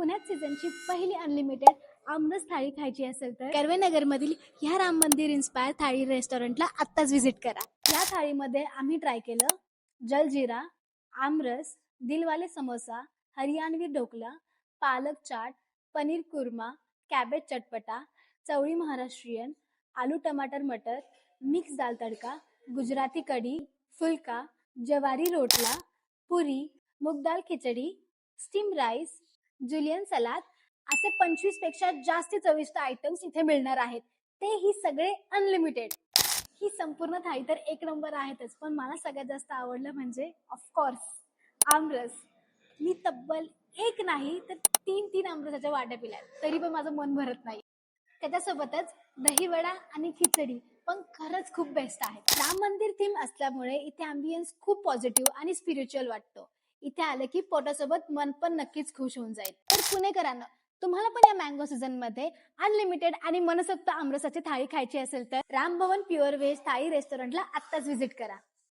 पुण्यात सीझनची पहिली अनलिमिटेड आमरस थाळी खायची असेल तर कर्वेनगर मधील ह्या राम मंदिर इन्स्पायर थाळी रेस्टॉरंटला आत्ताच व्हिजिट करा. या थाळीमध्ये आम्ही ट्राय केलं जलजिरा, आमरस, दिलवाले समोसा, हरियाणवी ढोकला, पालक चाट, पनीर कुर्मा, कॅबेज चटपटा, चवळी महाराष्ट्रीयन, आलू टमाटर मटर, मिक्स दाल तडका, गुजराती कढी, फुलका, जवारी रोटला, पुरी, मूग दाल खिचडी, स्टीम राईस, जुलियन सलाद असे 25 पेक्षा जास्त चविष्ट आयटम्स इथे मिळणार आहेत. तेही सगळे अनलिमिटेड. ही संपूर्ण थाळी तर एक नंबर आहेतच, पण मला सगळ्यात जास्त आवडलं म्हणजे ऑफकोर्स आमरस. मी तब्बल एक नाही तर तीन आमरसाच्या वाट्या पिल्या, तरी पण माझं मन भरत नाही. त्याच्यासोबतच दहीवडा आणि खिचडी पण खरंच खूप बेस्ट आहे. राम मंदिर थीम असल्यामुळे इथे अँबियन्स खूप पॉझिटिव्ह आणि स्पिरिच्युअल वाटतो. इथे आलं की पोटासोबत मन पण नक्कीच खुश होऊन जाईल. तर पुणेकरांना तुम्हाला पण या मँगो सीझन मध्ये अनलिमिटेड आणि मनसोक्त आमरसाची थाळी खायची असेल तर राम भवन प्युअर व्हेज थाळी रेस्टॉरंटला आत्ताच व्हिजिट करा.